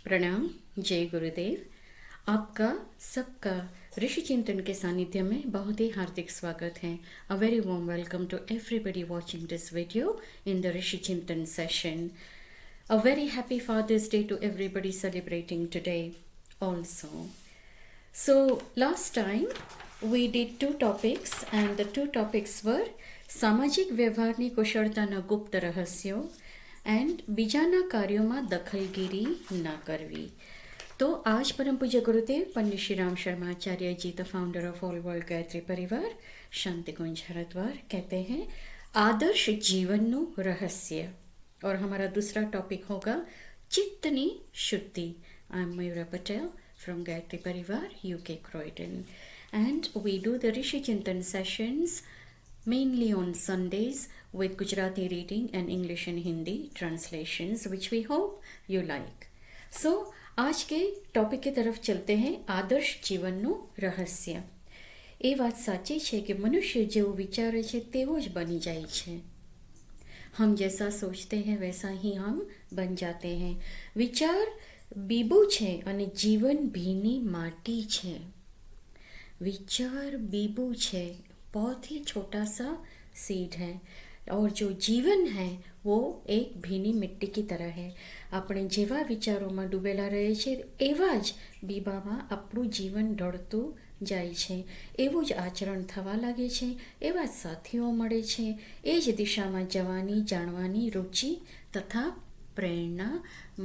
प्रणाम। जय गुरुदेव। आपका सबका ऋषि चिंतन के सानिध्य में बहुत ही हार्दिक स्वागत है। A very warm welcome to everybody watching this video in the Rishi Chintan session. A very happy father's day to everybody celebrating today also. So last time we did two topics and the two topics were સામાજિક વ્યવહારની કુશળતાના ગુપ્ત રહસ્યો and બીજાના કાર્યોમાં દખલગીરી ના કરવી. तो आज परम पूज्य गुरुदेव Pandit Shri Ram Sharma Acharya ji the founder of all world Gayatri Parivar Shanti कुंज हरिद्वार कहते हैं आदर्श जीवनનું रहस्य. और हमारा दूसरा टॉपिक होगा चित्तनी शुद्धि. I am Mayura Patel from Gayatri परिवार UK क्रॉयटन and we do the Rishi Chintan sessions mainly on Sundays with Gujarati reading and English and Hindi translations which we hope you like. So आज के टॉपिक की तरफ चलते हैं आदर्श जीवनનું રહસ્ય. એ વાત સાચી છે કે મનુષ્ય જેવું વિચારે છે તેવો જ બની જાય છે. हम जैसा सोचते हैं वैसा ही हम बन जाते हैं. વિચાર બીબું છે અને જીવન ભીની માટી છે. विचार बीबू छे, बहुत ही छोटा सा सीड है और जो जीवन है वो एक भीनी मिट्टी की तरह है. આપણે જેવા વિચારોમાં ડૂબેલા રહે છે એવા જ બીબામાં આપણું જીવન ઢળતું જાય છે. એવું જ આચરણ થવા લાગે છે, એવા જ સાથીઓ મળે છે, એ જ દિશામાં જવાની જાણવાની રુચિ તથા પ્રેરણા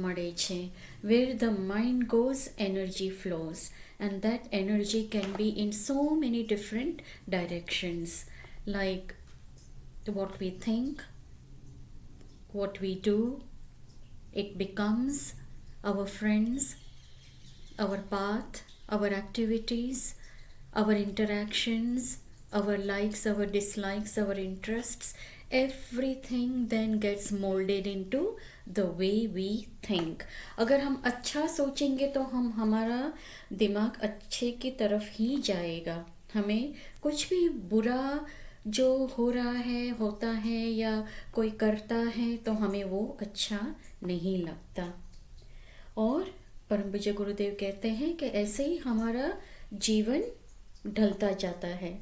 મળે છે. Where the mind goes, energy flows. And that energy can be in so many different directions, like what we think, what we do. It becomes our friends, our path, our activities, our interactions, our likes, our dislikes, our interests. Everything then gets molded into the way we think. अगर हम अच्छा सोचेंगे तो हमारा दिमाग अच्छे की तरफ ही जाएगा. हमें कुछ भी बुरा जो हो रहा है होता है या कोई करता है तो हमें वो अच्छा नहीं लगता. और परम पूज्य गुरुदेव कहते हैं कि ऐसे ही हमारा जीवन ढलता जाता है,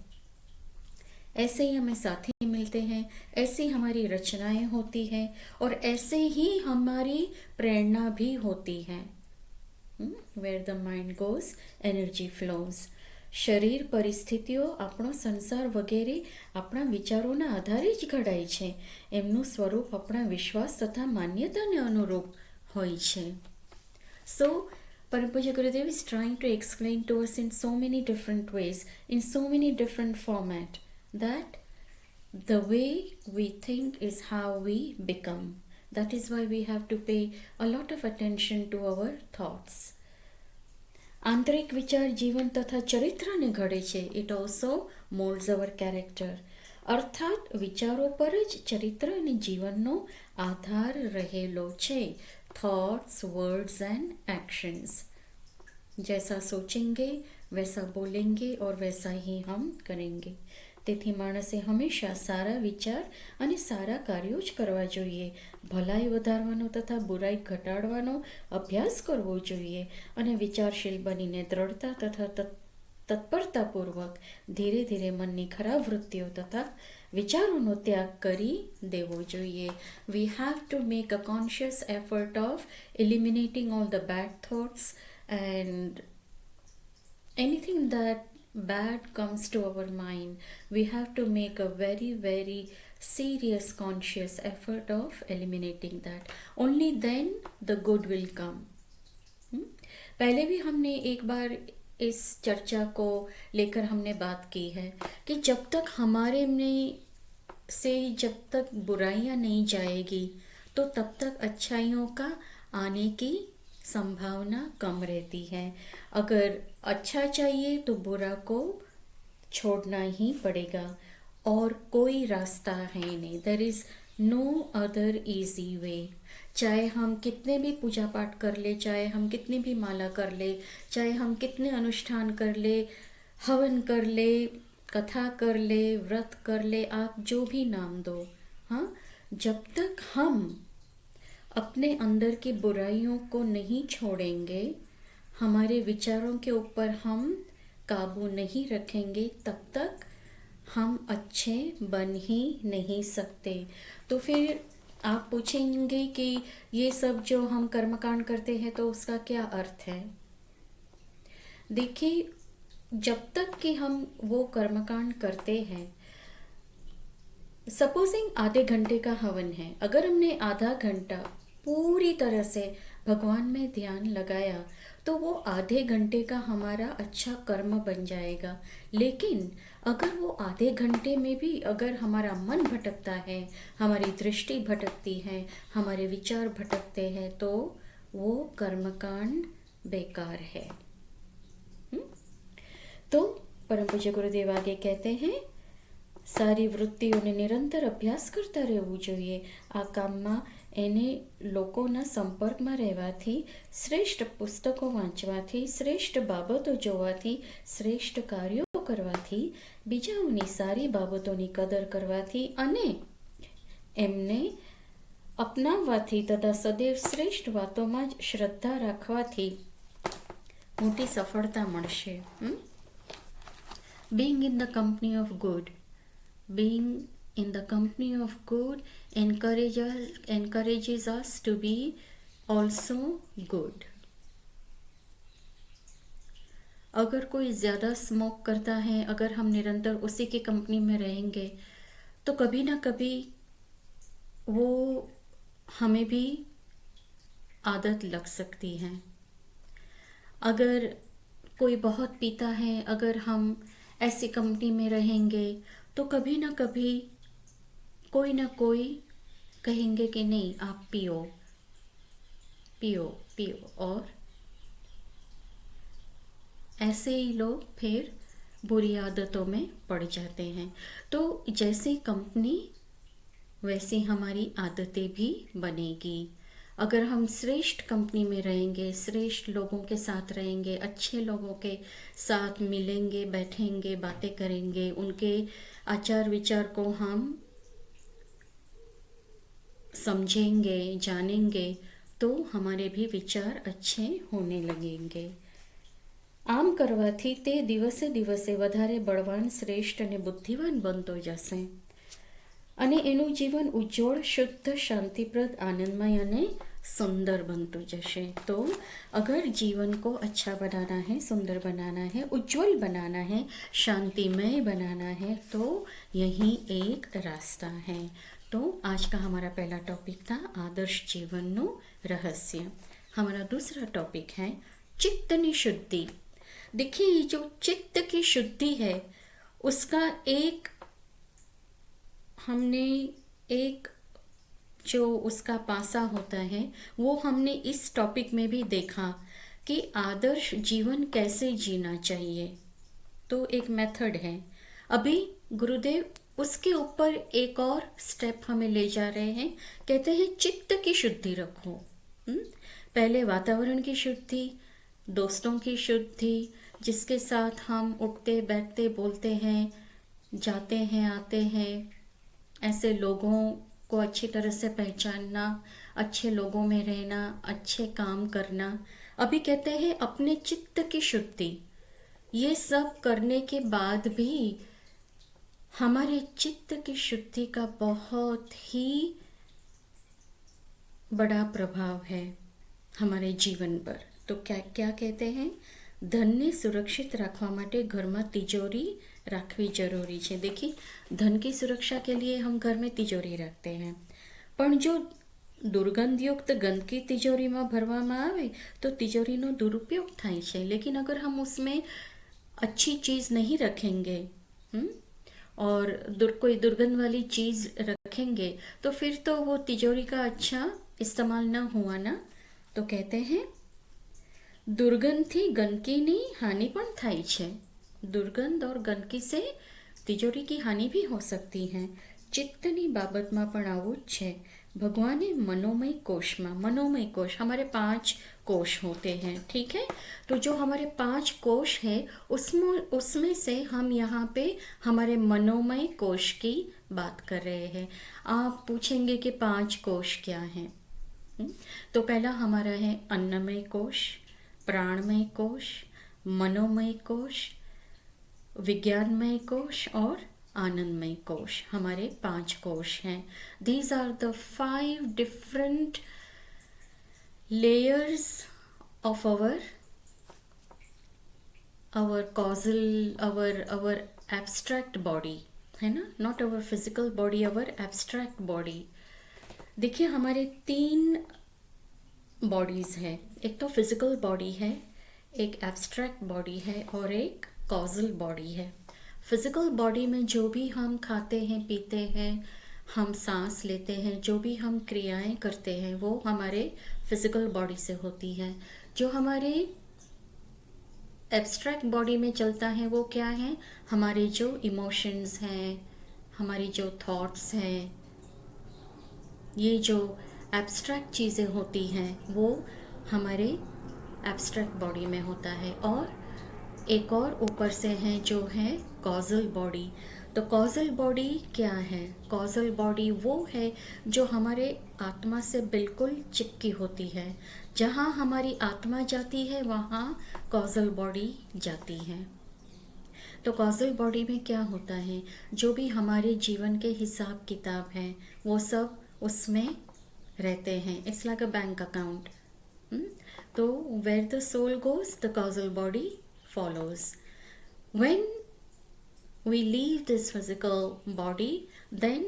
ऐसे ही हमें साथी मिलते हैं, ऐसी हमारी रचनाएं होती हैं और ऐसे ही हमारी प्रेरणा भी होती है. Where the mind goes, energy flows. શરીર પરિસ્થિતિઓ આપણો સંસાર વગેરે આપણા વિચારોના આધારે જ ઘડાય છે. એમનું સ્વરૂપ આપણા વિશ્વાસ તથા માન્યતાને અનુરૂપ હોય છે. So Param Pujya Gurudev is trying to explain to us in so many different ways, in so many different formats, that the way we think is how we become. That is why we have to pay a lot of attention to our thoughts. આંતરિક વિચાર જીવન તથા ચરિત્રને ઘડે છે. It also molds our character. અર્થાત વિચારો પર જ ચરિત્ર અને જીવનનો આધાર રહેલો છે. Thoughts, words and actions. जैसा सोचेंगे वैसा बोलेंगे और वैसा ही हम करेंगे. તેથી માણસે હંમેશા સારા વિચાર અને સારા કાર્યો જ કરવા જોઈએ. ભલાઈ વધારવાનો તથા બુરાઈ ઘટાડવાનો અભ્યાસ કરવો જોઈએ અને વિચારશીલ બનીને દ્રઢતા તથા તત્પરતાપૂર્વક ધીરે ધીરે મનની ખરાબ વૃત્તિઓ તથા વિચારોનો ત્યાગ કરી દેવો જોઈએ. We have to make a conscious effort of eliminating all the bad thoughts and anything that bad comes to our mind. We have to make a very very serious conscious effort of eliminating that. Only then the good will come. पहले भी हमने एक बार इस चर्चा को लेकर हमने बात की है कि जब तक हमारे में से जब तक बुराइयां नहीं जाएगी तो तब तक अच्छाइयों का आने की संभावना कम रहती है. अगर अच्छा चाहिए तो बुरा को छोड़ना ही पड़ेगा और कोई रास्ता है नहीं. There is no other easy way. चाहे हम कितने भी पूजा पाठ कर ले, चाहे हम कितनी भी माला कर ले, चाहे हम कितने अनुष्ठान कर ले, हवन कर ले, कथा कर ले, व्रत कर ले, आप जो भी नाम दो, हाँ, जब तक हम अपने अंदर की बुराइयों को नहीं छोड़ेंगे, हमारे विचारों के ऊपर हम काबू नहीं रखेंगे, तब तक हम अच्छे बन ही नहीं सकते। तो फिर आप पूछेंगे कि ये सब जो हम कर्मकांड करते हैं तो उसका क्या अर्थ है? देखिए, जब तक कि हम वो कर्मकांड करते हैं, सपोजिंग आधे घंटे का हवन है, अगर हमने आधा घंटा पूरी तरह से भगवान में ध्यान लगाया तो वो आधे घंटे का हमारा अच्छा कर्म बन जाएगा। लेकिन अगर वो आधे घंटे में भी अगर हमारा मन भटकता है, हमारी दृष्टि भटकती है, हमारे विचार भटकते हैं, तो वो कर्मकांड बेकार है। तो परम पूज्य गुरुदेव आगे कहते हैं, સારી વૃત્તિઓને નિરંતર અભ્યાસ કરતા રહેવું જોઈએ। આ કામમાં એને લોકોના સંપર્કમાં રહેવાથી, શ્રેષ્ઠ પુસ્તકો વાંચવાથી, શ્રેષ્ઠ બાબતો જોવાથી, શ્રેષ્ઠ કાર્યો કરવાથી, બીજાઓની સારી બાબતોની કદર કરવાથી અને એમને અપનાવવાથી તથા સદૈવ શ્રેષ્ઠ વાતોમાં જ શ્રદ્ધા રાખવાથી મોટી સફળતા મળશે। Being in the company of good, being in the company of good encourages us to be also good। अगर कोई ज़्यादा स्मोक करता है, अगर हम निरंतर उसी की कंपनी में रहेंगे तो कभी ना कभी वो हमें भी आदत लग सकती है। अगर कोई बहुत पीता है, अगर हम ऐसी कंपनी में रहेंगे तो कभी ना कभी कोई ना कोई कहेंगे कि नहीं आप पियो पियो पियो, और ऐसे ही लोग फिर बुरी आदतों में पड़ जाते हैं। तो जैसी कंपनी वैसी हमारी आदतें भी बनेगी। अगर हम श्रेष्ठ कंपनी में रहेंगे, श्रेष्ठ लोगों के साथ रहेंगे, अच्छे लोगों के साथ मिलेंगे, बैठेंगे, बातें करेंगे, उनके आचार विचार को हम समझेंगे, जानेंगे, तो हमारे भी विचार अच्छे होने लगेंगे। આમ કરવાથી તે દિવસે દિવસે વધારે બળવાન, શ્રેષ્ઠ અને બુદ્ધિવાન બનતો જશે અને એનું જીવન ઉજ્જવળ, શુદ્ધ, शांतिप्रद, आनंदमय અને सुंदर बनतो जैसे। तो अगर जीवन को अच्छा बनाना है, सुंदर बनाना है, उज्जवल बनाना है, शांतिमय बनाना है, तो यही एक रास्ता है। तो आज का हमारा पहला टॉपिक था आदर्श जीवनનું रहस्य। हमारा दूसरा टॉपिक है चित्तनी शुद्धि। देखिए, ये जो चित्त की शुद्धि है उसका हमने एक जो उसका पासा होता है वो हमने इस टॉपिक में भी देखा कि आदर्श जीवन कैसे जीना चाहिए। तो एक मेथड है। अभी गुरुदेव उसके ऊपर एक और स्टेप हमें ले जा रहे हैं। कहते हैं चित्त की शुद्धि रखो। पहले वातावरण की शुद्धि, दोस्तों की शुद्धि, जिसके साथ हम उठते बैठते बोलते हैं, जाते हैं, आते हैं, ऐसे लोगों को अच्छी तरह से पहचानना, अच्छे लोगों में रहना, अच्छे काम करना। अभी कहते हैं अपने चित्त की शुद्धि। ये सब करने के बाद भी हमारे चित्त की शुद्धि का बहुत ही बड़ा प्रभाव है हमारे जीवन पर। तो क्या क्या कहते हैं? ધનને સુરક્ષિત રાખવા માટે ઘરમાં तिजोरी રાખવી જરૂરી છે। देखिए, धन की सुरक्षा के लिए हम घर में तिजोरी रखते हैं, પણ જો दुर्गंधयुक्त गंदगी तिजोरी में भरवामां आवे तो तिजोरी नो दुरुपयोग थाय छे। लेकिन अगर हम उसमें अच्छी चीज़ नहीं रखेंगे और कोई दुर्गंध वाली चीज़ रखेंगे तो फिर तो वो तिजोरी का अच्छा इस्तेमाल न हुआ ना। तो कहते हैं दुर्गंधથી गंदकीની हानि પણ થાય છે। दुर्गंध और गंदकी से तिजोरी की हानि भी हो सकती है। चित्तनी बाबतમાં પણ આવું જ છે। भगवाने मनोमय मनोमय कोश, हमारे 5 कोश होते हैं, ठीक है। तो जो हमारे 5 कोश है उसमें से हम यहाँ पे हमारे मनोमय कोश की बात कर रहे हैं। आप पूछेंगे कि 5 कोश क्या हैं? तो पहला हमारा है अन्नमय कोश, प्राणमय कोश, मनोमय कोश, विज्ञानमय कोश और आनंदमय कोश। हमारे 5 कोश हैं। These are the 5 different layers of our causal, our abstract body, है ना, not our physical body, our abstract body। देखिए हमारे 3 बॉडीज है, एक तो फिजिकल बॉडी है, एक एब्स्ट्रैक्ट बॉडी है और एक कॉजल बॉडी है। फिजिकल बॉडी में जो भी हम खाते हैं, पीते हैं, हम सांस लेते हैं, जो भी हम क्रियाएं करते हैं वो हमारे फिजिकल बॉडी से होती है। जो हमारे एब्स्ट्रैक्ट बॉडी में चलता है वो क्या है, हमारे जो इमोशंस हैं, हमारी जो थॉट्स हैं, ये जो एब्स्ट्रैक्ट चीज़ें होती हैं वो हमारे एब्स्ट्रैक्ट बॉडी में होता है। और एक और ऊपर से है जो है कॉजल बॉडी। तो कॉजल बॉडी क्या है? कॉजल बॉडी वो है जो हमारे आत्मा से बिल्कुल चिपकी होती है। जहाँ हमारी आत्मा जाती है वहाँ कॉजल बॉडी जाती है। तो कॉजल बॉडी में क्या होता है, जो भी हमारे जीवन के हिसाब किताब हैं वो सब उसमें रहते हैं। It's like a bank account. तो where the soul goes the causal body follows. When we leave this physical body, then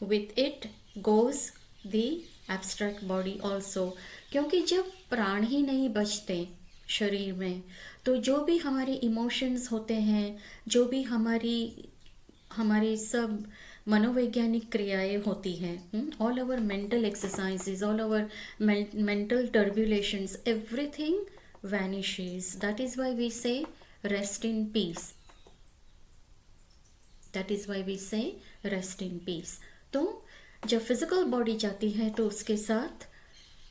with it goes the abstract body also। क्योंकि जब प्राण ही नहीं बचते शरीर में, तो जो भी हमारे इमोशंस होते हैं, जो भी हमारी सब मनोवैज्ञानिक क्रियाएं होती हैं, all over mental exercises, all over mental turbulences, everything vanishes। That is why we say rest in peace। That is why we say rest in peace। तो जब फिजिकल बॉडी जाती है तो उसके साथ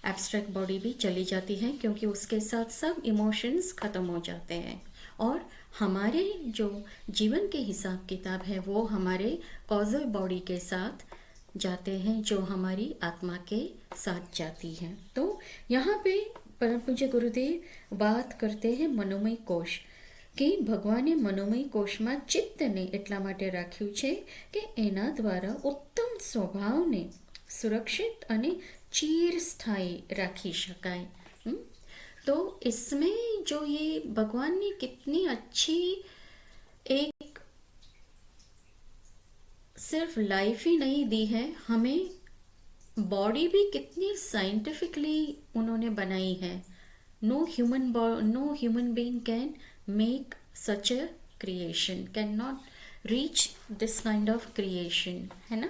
एब्स्ट्रैक्ट बॉडी भी चली जाती है, क्योंकि उसके साथ सब इमोशंस खत्म हो जाते हैं और हमारे जो जीवन के हिसाब किताब है वो हमारे कॉजल बॉडी के साथ जाते हैं, जो हमारी आत्मा के साथ जाती है। तो यहाँ पे परम पूज्य गुरुदेव बात करते हैं મનોમય કોષ, કે ભગવાને મનોમય કોષમાં ચિત્તને એટલા માટે રાખ્યું છે કે એના દ્વારા ઉત્તમ સ્વભાવને સુરક્ષિત અને ચિરસ્થાયી રાખી શકાય। तो इसमें जो ये भगवान ने कितनी अच्छी एक सिर्फ लाइफ ही नहीं दी है, हमें बॉडी भी कितनी साइंटिफिकली उन्होंने बनाई है। No human being can make such a creation, can not reach this kind of creation, है ना,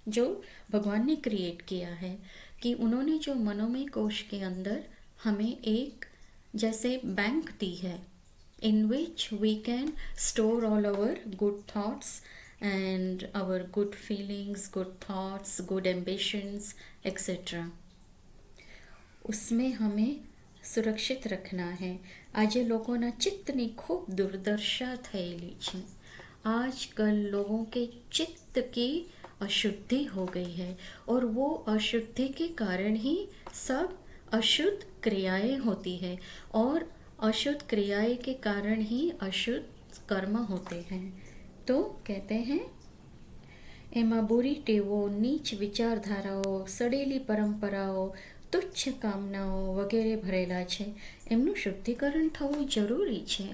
जो भगवान ने क्रिएट किया है। कि उन्होंने जो मनोमय कोश के अंदर हमें एक जैसे बैंक दी है, in which we can store all our good thoughts and our good feelings, good thoughts, good ambitions, etc। उसमें हमें સુરક્ષિત રખના है। આજે લોકોના ચિત્તની ખૂબ દુર્દશા થયેલી છે। आजकल लोगों के चित्त की अशुद्धि हो गई है और वो अशुद्धि के कारण ही सब अशुद्ध क्रियाएं होती है और अशुद्ध क्रियाएं के कारण ही अशुद्ध कर्म होते हैं। तो कहते हैं એમાં બુરી ટેવો, નીચ વિચારધારાઓ, સડેલી પરંપરાઓ, તુચ્છ કામનાઓ વગેરે ભરેલા છે, એમનું શુદ્ધિકરણ થવું જરૂરી છે।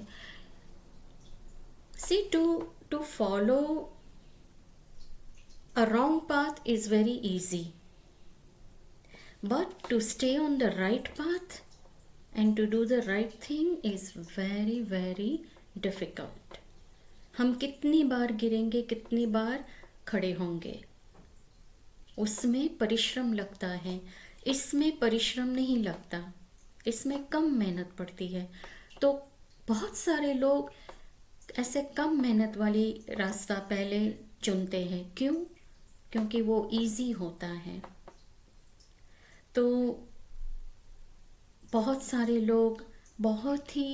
See, to follow a wrong path is very easy, but to stay on the right path and to do the right thing is very very difficult। हम कितनी बार गिरेंगे, कितनी बार खड़े होंगे, उसमें परिश्रम लगता है। इसमें परिश्रम नहीं लगता, इसमें कम मेहनत पड़ती है। तो बहुत सारे लोग ऐसे कम मेहनत वाली रास्ता पहले चुनते हैं। क्यों? क्योंकि वो इजी होता है। तो बहुत सारे लोग बहुत ही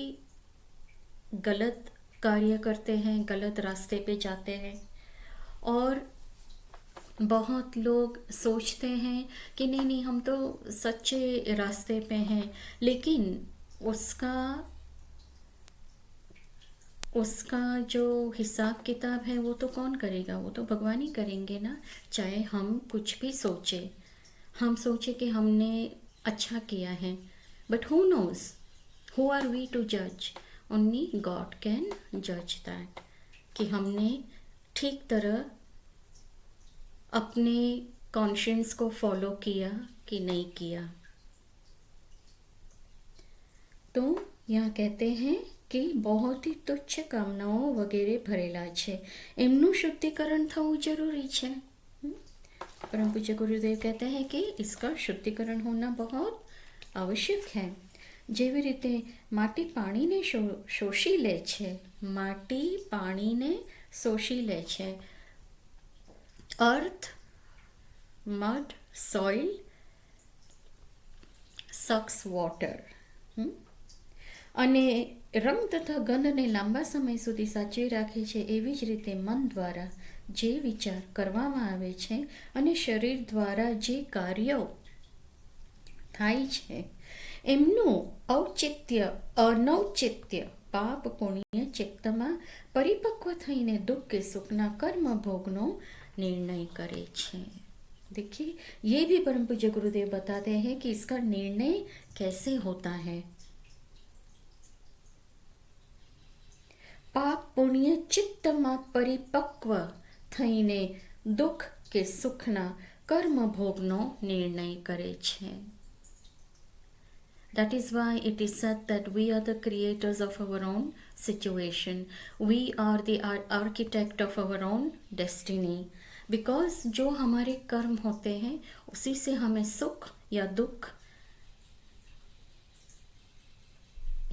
गलत कार्य करते हैं, गलत रास्ते पे जाते हैं और बहुत लोग सोचते हैं कि नहीं नहीं हम तो सच्चे रास्ते पे हैं, लेकिन उसका उसका जो हिसाब किताब है वो तो कौन करेगा, वो तो भगवान ही करेंगे ना। चाहे हम कुछ भी सोचे, हम सोचे कि हमने अच्छा किया है, but who knows, who are we to जज? ओनली गॉड कैन जज दैट कि हमने ठीक तरह अपने कॉन्शियंस को फॉलो किया कि नहीं किया। तो यहाँ कहते हैं कि बहुत ही तुच्छ કામનાઓ વગેરે ભરેલા છે, એમનું શુદ્ધિકરણ થવું જરૂરી છે। परम पूज्य गुरुदेव कहते हैं कि इसका शुद्धिकरण होना बहुत आवश्यक है। જેવી રીતે માટી પાણીને શોષી લે છે, માટી પાણીને શોષી લે છે, અર્થ mud soil sucks water, અને રંગ તથા ગંધને લાંબા સમય સુધી સાચવી રાખે છે, એવી જ રીતે મન દ્વારા જે વિચાર કરવામાં આવે છે અને શરીર દ્વારા જે કાર્યો થાય છે એમનું ઔચિત્ય અનૌચિત્ય પાપ પુણ્ય ચિત્તમાં પરિપક્વ થઈને દુઃખ કે સુખના કર્મ ભોગનો निर्णय करे छे। देखिए, ये भी परम पूज्य गुरुदेव बताते हैं कि इसका निर्णय कैसे होता है। पाप पुण्य चित्तમાં परिपक्व થઈને દુઃખ કે સુખના કર્મ ભોગનો નિર્ણય કરે છે। That is why it is said that we are the creators of our own situation. We are the architect of our own destiny. Because जो हमारे कर्म होते हैं उसी से हमें सुख या दुख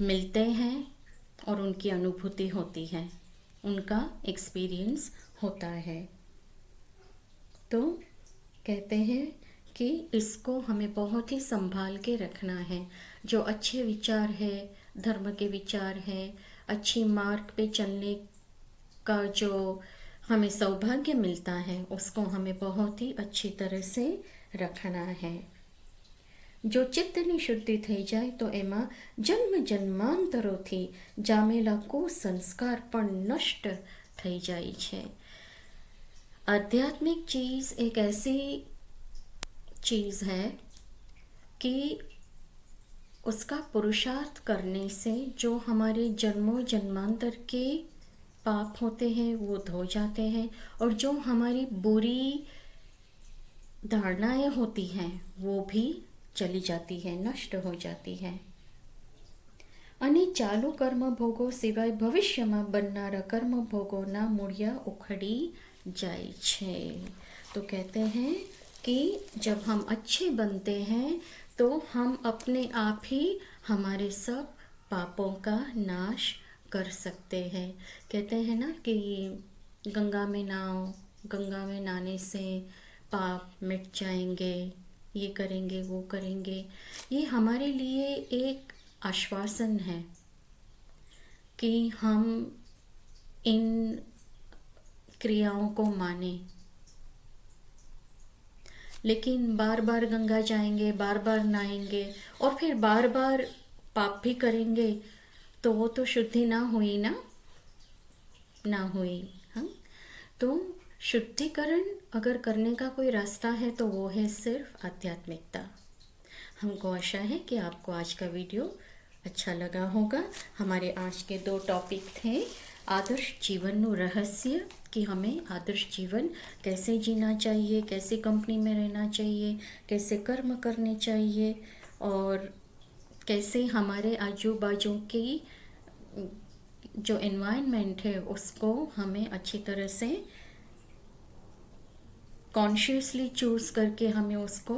मिलते हैं और उनकी अनुभूति होती है, उनका एक्सपीरियंस होता है। तो कहते हैं कि इसको हमें बहुत ही संभाल के रखना है। जो अच्छे विचार है, धर्म के विचार है, अच्छी मार्ग पे चलने का जो हमें सौभाग्य मिलता है उसको हमें बहुत ही अच्छी तरह से रखना है। जो चित्तनी शुद्धि થઈ જાય તો એમાં જન્મ જન્માંતરોથી જામેલા કુસંસ્કાર પણ નષ્ટ થઈ જાય છે। आध्यात्मिक चीज़ एक ऐसी चीज़ है कि उसका पुरुषार्थ करने से जो हमारे जन्मों जन्मांतर के पाप होते हैं वो धो जाते हैं, और जो हमारी बुरी धारणाएं होती हैं वो भी चली जाती है, नष्ट हो जाती है। અને ચાલુ કર્મ ભોગો સિવાય ભવિષ્યમાં બનનારા કર્મ ભોગોના મૂળિયા ઉખડી જાય છે। तो कहते हैं कि जब हम अच्छे बनते हैं तो हम अपने आप ही हमारे सब पापों का नाश कर सकते हैं। कहते हैं ना कि गंगा में नहाओ, गंगा में नहाने से पाप मिट जाएंगे, ये करेंगे वो करेंगे। ये हमारे लिए एक आश्वासन है कि हम इन क्रियाओं को माने, लेकिन बार बार गंगा जाएंगे, बार बार नहाएंगे और फिर बार बार पाप भी करेंगे तो वो तो शुद्धि ना हुई ना हुई। हाँ, तो शुद्धिकरण अगर करने का कोई रास्ता है तो वो है सिर्फ आध्यात्मिकता। हमको आशा है कि आपको आज का वीडियो अच्छा लगा होगा। हमारे आज के 2 टॉपिक थे, आदर्श जीवनનું रहस्य कि हमें आदर्श जीवन कैसे जीना चाहिए, कैसे कंपनी में रहना चाहिए, कैसे कर्म करने चाहिए और कैसे हमारे आजू बाजू की जो एनवायरनमेंट है उसको हमें अच्छी तरह से कॉन्शियसली चूज़ करके हमें उसको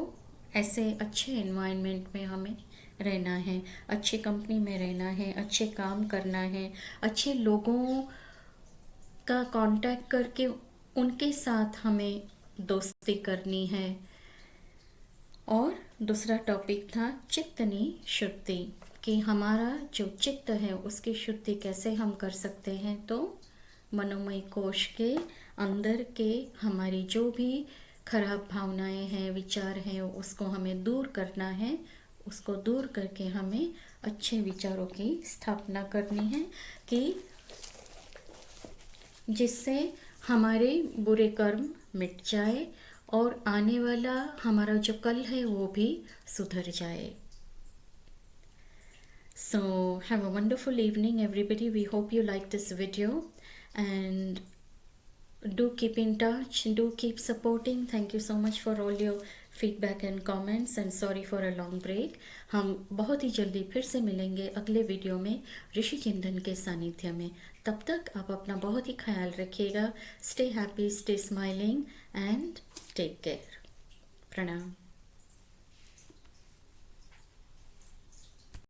ऐसे अच्छे एनवायरनमेंट में हमें रहना है, अच्छी कंपनी में रहना है, अच्छे काम करना है, अच्छे लोगों का कांटेक्ट करके उनके साथ हमें दोस्ती करनी है। और दूसरा टॉपिक था चित्तनी शुद्धि कि हमारा जो चित्त है उसकी शुद्धि कैसे हम कर सकते हैं। तो मनोमय कोश के अंदर के हमारी जो भी खराब भावनाएं हैं, विचार हैं, उसको हमें दूर करना है। उसको दूर करके हमें अच्छे विचारों की स्थापना करनी है कि जिससे हमारे बुरे कर्म मिट जाए और आने वाला हमारा जो कल है वो भी सुधर जाए। So have a wonderful evening everybody. We hope you like this video and do keep in touch, do keep supporting. Thank you so much for all your feedback and comments and sorry for a long break. हम बहुत ही जल्दी फिर से मिलेंगे अगले video में ऋषि चिंतन के सानिध्य में। तब तक आप अपना बहुत ही ख्याल रखिएगा। Stay happy, stay smiling and take care. प्रणाम।